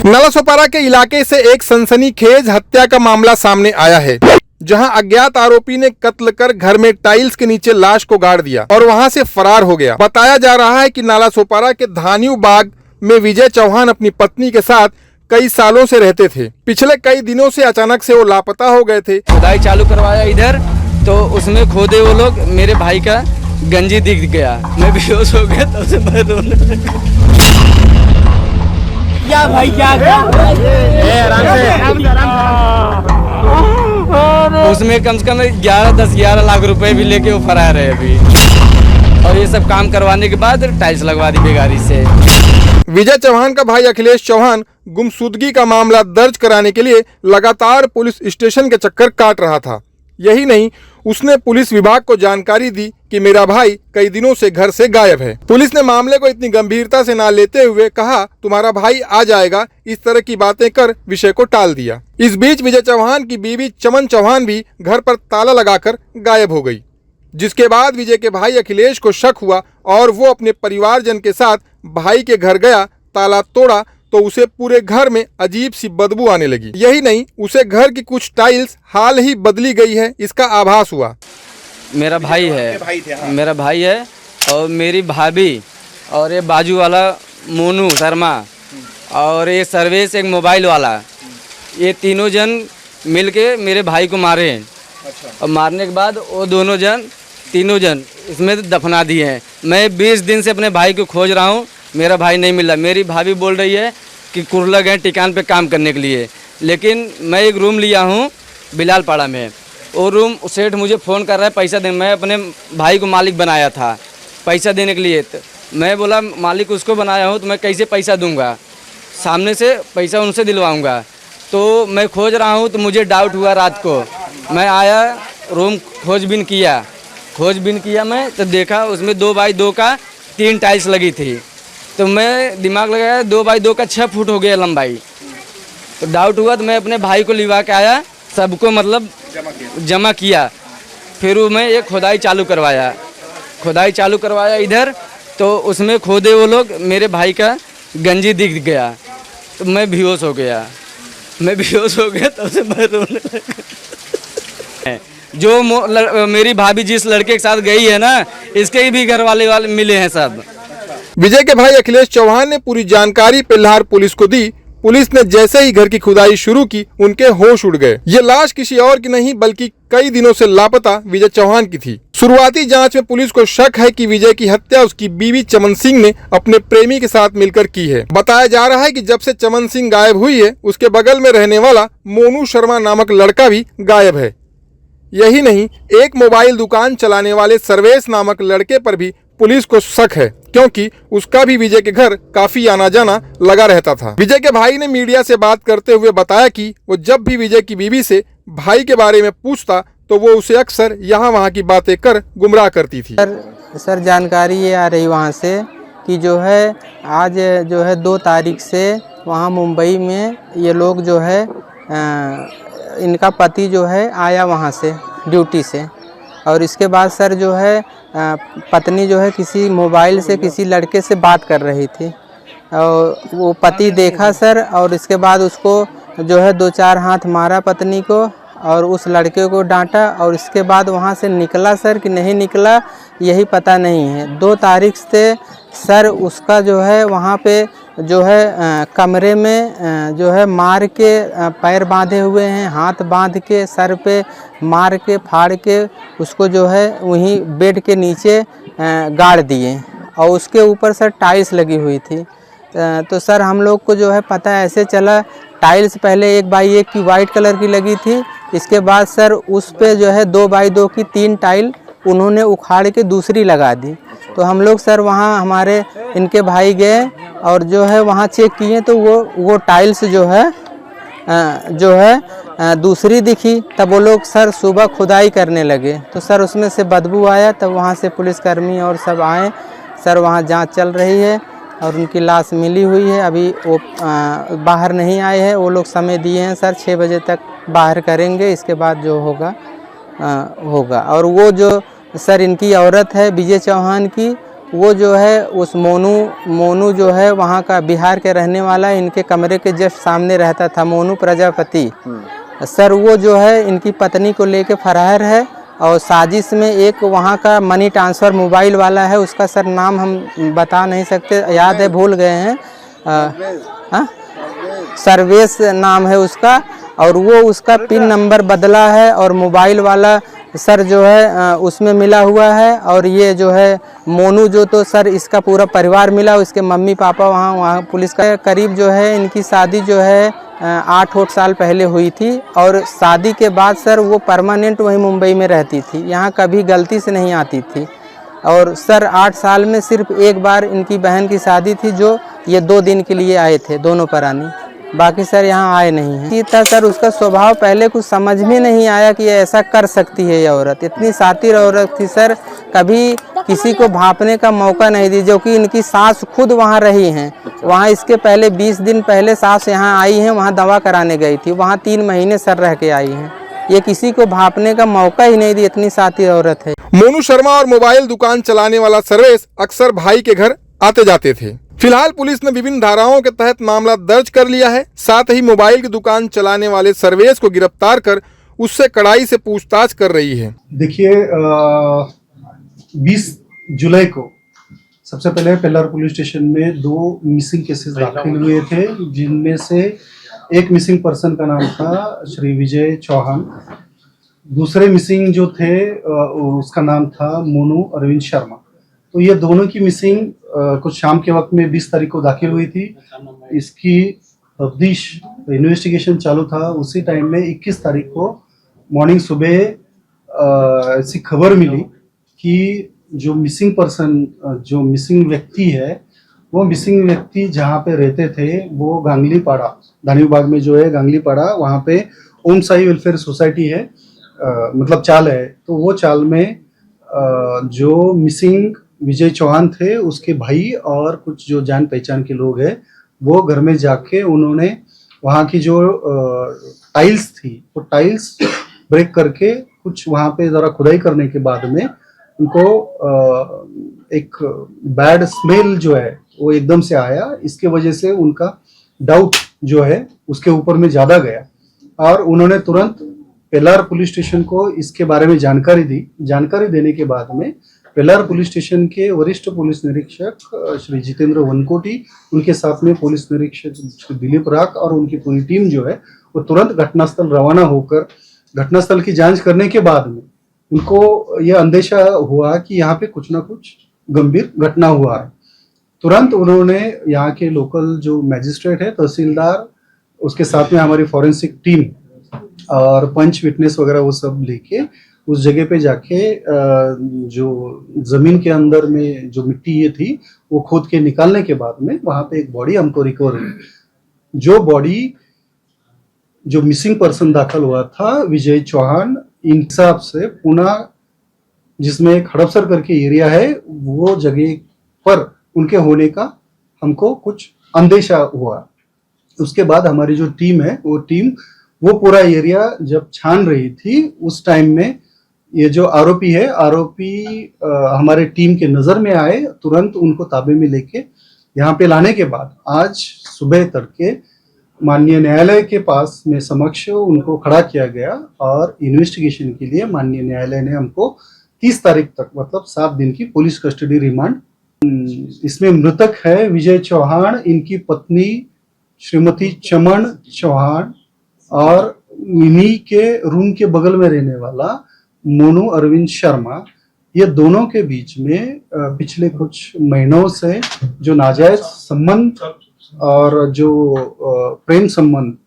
नालासोपारा के इलाके से एक सनसनीखेज हत्या का मामला सामने आया है, जहां अज्ञात आरोपी ने कत्ल कर घर में टाइल्स के नीचे लाश को गाड़ दिया और वहां से फरार हो गया। बताया जा रहा है कि नालासोपारा के धानियू बाग में विजय चौहान अपनी पत्नी के साथ कई सालों से रहते थे। पिछले कई दिनों से अचानक से वो लापता हो गए थे। खुदाई चालू करवाया इधर, तो उसमें खोदे वो लोग, मेरे भाई का गंजी दिख गया, मैं बेहोश हो गया। तब से मैं रोने लगा। क्या भाई क्या उसमें कम से कम 11 लाख रुपए भी लेके वो फरार है अभी, और ये सब काम करवाने के बाद टाइल्स लगवा दी बेगारी से। विजय चौहान का भाई अखिलेश चौहान गुमशुदगी का मामला दर्ज कराने के लिए लगातार पुलिस स्टेशन के चक्कर काट रहा था। यही नहीं, उसने पुलिस विभाग को जानकारी दी कि मेरा भाई कई दिनों से घर से गायब है। पुलिस ने मामले को इतनी गंभीरता से ना लेते हुए कहा तुम्हारा भाई आ जाएगा, इस तरह की बातें कर विषय को टाल दिया। इस बीच विजय चौहान की बीवी चमन चौहान भी घर पर ताला लगाकर गायब हो गई, जिसके बाद विजय के भाई अखिलेश को शक हुआ और वो अपने परिवारजन के साथ भाई के घर गया। ताला तोड़ा तो उसे पूरे घर में अजीब सी बदबू आने लगी। यही नहीं, उसे घर की कुछ टाइल्स हाल ही बदली गई है, इसका आभास हुआ। मेरा भाई है और मेरी भाभी और ये बाजू वाला मोनू शर्मा और ये सर्वेश एक मोबाइल वाला, ये तीनों जन मिलके मेरे भाई को मारे हैं। और मारने के बाद वो तीनों जन इसमें दफना दिए हैं। मैं 20 दिन से अपने भाई को खोज रहा हूँ, मेरा भाई नहीं मिला। मेरी भाभी बोल रही है कि कुर्ला गए टिकान पे काम करने के लिए, लेकिन मैं एक रूम लिया हूँ बिलालपाड़ा में। वो रूम सेठ मुझे फ़ोन कर रहा है पैसा दे। मैं अपने भाई को मालिक बनाया था पैसा देने के लिए, तो मैं बोला मालिक उसको बनाया हूँ तो मैं कैसे पैसा दूँगा, सामने से पैसा उनसे दिलवाऊँगा। तो मैं खोज रहा हूँ तो मुझे डाउट हुआ। रात को मैं आया, रूम खोजबीन किया मैं, तो देखा उसमें 2x2 का 3 टाइल्स लगी थी। तो मैं दिमाग लगाया 2x2 का 6 फुट हो गया लंबाई। तो डाउट हुआ तो मैं अपने भाई को लिवा के आया, सबको मतलब जमा किया। फिर मैं एक खुदाई चालू करवाया इधर, तो उसमें खोदे वो लोग, मेरे भाई का गंजी दिख गया, तो मैं बेहोश हो गया। तब से मैं रोने लगा। जो मेरी भाभी जिस लड़के के साथ गई है ना, इसके भी घर वाले मिले हैं सब। विजय के भाई अखिलेश चौहान ने पूरी जानकारी पिल्हार पुलिस को दी। पुलिस ने जैसे ही घर की खुदाई शुरू की, उनके होश उड़ गए। ये लाश किसी और की नहीं बल्कि कई दिनों से लापता विजय चौहान की थी। शुरुआती जांच में पुलिस को शक है कि विजय की हत्या उसकी बीवी चमन सिंह ने अपने प्रेमी के साथ मिलकर की है। बताया जा रहा है कि जब से चमन सिंह गायब हुई है, उसके बगल में रहने वाला मोनू शर्मा नामक लड़का भी गायब है। यही नहीं, एक मोबाइल दुकान चलाने वाले सर्वेश नामक लड़के पर भी पुलिस को शक है, क्योंकि उसका भी विजय के घर काफी आना जाना लगा रहता था। विजय के भाई ने मीडिया से बात करते हुए बताया कि वो जब भी विजय की बीवी से भाई के बारे में पूछता तो वो उसे अक्सर यहाँ वहाँ की बातें कर गुमराह करती थी। सर जानकारी ये आ रही वहाँ से कि जो है आज जो है 2 तारीख से वहाँ मुंबई में ये लोग जो है इनका पति जो है आया वहाँ से ड्यूटी से, और इसके बाद सर जो है पत्नी जो है किसी मोबाइल से किसी लड़के से बात कर रही थी, और वो पति देखा सर, और इसके बाद उसको जो है 2-4 हाथ मारा पत्नी को और उस लड़के को डांटा, और इसके बाद वहाँ से निकला सर कि नहीं निकला यही पता नहीं है। 2 तारीख से सर उसका जो है वहाँ पे जो है कमरे में जो है मार के पैर बांधे हुए हैं, हाथ बांध के सर पे मार के फाड़ के उसको जो है वहीं बेड के नीचे गाड़ दिए, और उसके ऊपर सर टाइल्स लगी हुई थी। तो सर हम लोग को जो है पता ऐसे चला, टाइल्स पहले 1x1 की वाइट कलर की लगी थी, इसके बाद सर उस पे जो है 2x2 की 3 टाइल उन्होंने उखाड़ के दूसरी लगा दी। तो हम लोग सर वहाँ हमारे इनके भाई गए और जो है वहाँ चेक किए, तो वो टाइल्स जो है दूसरी दिखी। तब वो लोग सर सुबह खुदाई करने लगे, तो सर उसमें से बदबू आया। तब वहाँ से पुलिसकर्मी और सब आए सर, वहाँ जांच चल रही है और उनकी लाश मिली हुई है। अभी वो बाहर नहीं आए हैं, वो लोग समय दिए हैं सर 6 बजे तक बाहर करेंगे, इसके बाद जो होगा होगा। और वो जो सर इनकी औरत है विजय चौहान की, वो जो है उस मोनू जो है वहाँ का बिहार के रहने वाला, इनके कमरे के जस्ट सामने रहता था, मोनू प्रजापति। सर वो जो है इनकी पत्नी को लेके फरार है, और साजिश में एक वहाँ का मनी ट्रांसफ़र मोबाइल वाला है, उसका सर नाम हम बता नहीं सकते, याद है भूल गए हैं, सर्वेश नाम है उसका, और वो उसका पिन नंबर बदला है और मोबाइल वाला सर जो है उसमें मिला हुआ है। और ये जो है मोनू जो, तो सर इसका पूरा परिवार मिला, उसके मम्मी पापा वहाँ पुलिस का करीब जो है इनकी शादी जो है 8 साल पहले हुई थी, और शादी के बाद सर वो परमानेंट वहीं मुंबई में रहती थी, यहाँ कभी गलती से नहीं आती थी। और सर 8 साल में सिर्फ एक बार इनकी बहन की शादी थी, जो ये 2 दिन के लिए आए थे दोनों परानी, बाकी सर यहाँ आए नहीं हैं। इतना सर उसका स्वभाव पहले कुछ समझ में नहीं आया कि ऐसा कर सकती है ये औरत, इतनी शातिर औरत थी सर, कभी किसी को भांपने का मौका नहीं दी, जो कि इनकी सास खुद वहाँ रही हैं। वहाँ इसके पहले 20 दिन पहले सास यहाँ आई हैं, वहाँ दवा कराने गई थी, वहाँ 3 महीने सर रह के आई हैं। ये किसी को भांपने का मौका ही नहीं दी, इतनी शातिर औरत है। मोनू शर्मा और मोबाइल दुकान चलाने वाला सर्वेश अक्सर भाई के घर आते जाते थे। फिलहाल पुलिस ने विभिन्न धाराओं के तहत मामला दर्ज कर लिया है। साथ ही मोबाइल की दुकान चलाने वाले सर्वेश को गिरफ्तार कर उससे कड़ाई से पूछताछ कर रही है। देखिए 20 जुलाई को सबसे पहले पेल्लार पुलिस स्टेशन में 2 मिसिंग केसेस दाखिल हुए थे, जिनमें से एक मिसिंग पर्सन का नाम था श्री विजय चौहान, दूसरे मिसिंग जो थे उसका नाम था मोनू अरविंद शर्मा। तो ये दोनों की मिसिंग कुछ शाम के वक्त में 20 तारीख को दाखिल हुई थी। इसकी तफ्तीश इन्वेस्टिगेशन चालू था, उसी टाइम में 21 तारीख को मॉर्निंग सुबह ऐसी खबर मिली कि जो मिसिंग पर्सन, जो मिसिंग व्यक्ति है, वो मिसिंग व्यक्ति जहाँ पे रहते थे वो गांगलीपाड़ा, धानीबाग में जो है गांगलीपाड़ा, वहाँ पे ओम साई वेलफेयर सोसाइटी है, मतलब चाल है। तो वो चाल में जो मिसिंग विजय चौहान थे, उसके भाई और कुछ जो जान पहचान के लोग हैं, वो घर में जाके उन्होंने वहाँ की जो टाइल्स थी, वो टाइल्स ब्रेक करके कुछ वहाँ पे ज़रा खुदाई करने के बाद में उनको एक बैड स्मेल जो है वो एकदम से आया। इसके वजह से उनका डाउट जो है उसके ऊपर में ज़्यादा गया, और उन्होंने तुरंत पेल्लार पुलिस स्टेशन को इसके बारे में जानकारी दी। जानकारी देने के बाद में पेल्लार पुलिस स्टेशन के वरिष्ठ पुलिस निरीक्षक श्री जितेंद्र वनकोटी, उनके साथ में पुलिस निरीक्षक श्री दिलीप राग और उनकी पूरी टीम जो है वो तुरंत घटनास्थल रवाना होकर घटनास्थल की जांच करने के बाद में उनको यह अंदेशा हुआ कि यहाँ पे कुछ ना कुछ गंभीर घटना हुआ है। तुरंत उन्होंने यहाँ के लोकल जो मैजिस्ट्रेट है, तहसीलदार, उसके साथ में हमारी फॉरेंसिक टीम और पंच विटनेस वगैरह वो सब लेके उस जगह पे जाके जो जमीन के अंदर में जो मिट्टी ये थी वो खोद के निकालने के बाद में वहां पे एक बॉडी हमको रिकवर हुई। जो बॉडी, जो मिसिंग पर्सन दाखिल हुआ था विजय चौहान, इन हिसाब से पुणे जिसमें एक हड़पसर करके एरिया है, वो जगह पर उनके होने का हमको कुछ अंदेशा हुआ। उसके बाद हमारी जो टीम है वो पूरा एरिया जब छान रही थी, उस टाइम में ये जो आरोपी है, हमारे टीम के नजर में आए। तुरंत उनको ताबे में लेके यहाँ पे लाने के बाद आज सुबह तड़के माननीय न्यायालय के पास में समक्ष उनको खड़ा किया गया, और इन्वेस्टिगेशन के लिए माननीय न्यायालय ने हमको 30 तारीख तक, मतलब 7 दिन की पुलिस कस्टडी रिमांड। इसमें मृतक है विजय चौहान, इनकी पत्नी श्रीमती चमन चौहान, और इन्हीं के रूम के बगल में रहने वाला मोनू अरविंद शर्मा। ये दोनों के बीच में पिछले कुछ महीनों से जो नाजायज संबंध और जो प्रेम संबंध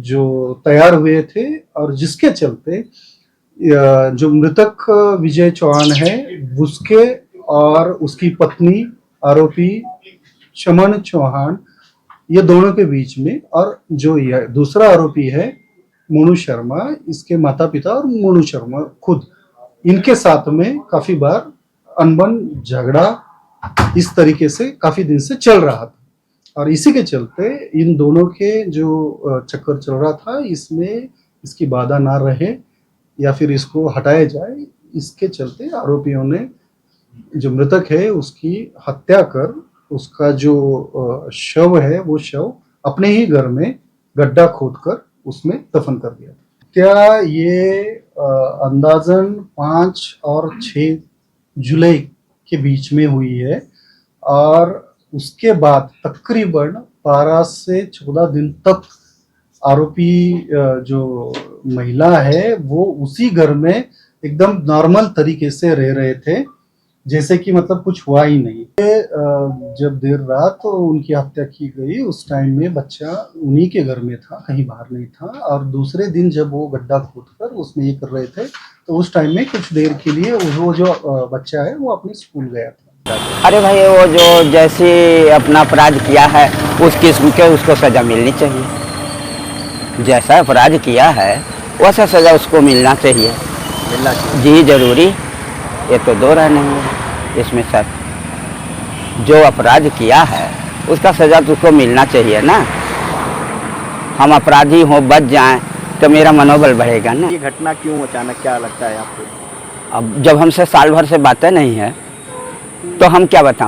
जो तैयार हुए थे, और जिसके चलते जो मृतक विजय चौहान है उसके और उसकी पत्नी आरोपी चमन चौहान, ये दोनों के बीच में, और जो यह दूसरा आरोपी है मोनू शर्मा, इसके माता पिता और मोनू शर्मा खुद, इनके साथ में काफी बार अनबन झगड़ा इस तरीके से काफी दिन से चल रहा था, और इसी के चलते इन दोनों के जो चक्कर चल रहा था, इसमें इसकी बाधा ना रहे या फिर इसको हटाया जाए, इसके चलते आरोपियों ने जो मृतक है उसकी हत्या कर उसका जो शव है वो शव अपने ही घर में गड्ढा खोदकर उसमें दफन कर दिया। क्या ये अंदाजन 5 और 6 जुलाई के बीच में हुई है और उसके बाद तकरीबन 12 से 14 दिन तक आरोपी जो महिला है वो उसी घर में एकदम नॉर्मल तरीके से रह रहे थे, जैसे कि मतलब कुछ हुआ ही नहीं। जब देर रात तो उनकी हत्या की गई उस टाइम में बच्चा उन्हीं के घर में था, कहीं बाहर नहीं था। और दूसरे दिन जब वो गड्ढा खोदकर उसमें ये कर रहे थे तो उस टाइम में कुछ देर के लिए वो जो बच्चा है वो अपने स्कूल गया था। अरे भाई वो जो जैसे अपना अपराध किया है उस किस्म के उसको सज़ा मिलनी चाहिए। जैसा अपराध किया है वैसा सज़ा उसको मिलना चाहिए। जी जरूरी, ये तो दो राय नहीं है इसमें सर। जो अपराध किया है उसका सज़ा तो उसको मिलना चाहिए ना। हम अपराधी हों बच जाएं तो मेरा मनोबल बढ़ेगा ना। ये घटना क्यों अचानक, क्या लगता है आपको? अब जब हमसे साल भर से बातें नहीं है तो हम क्या बताएं।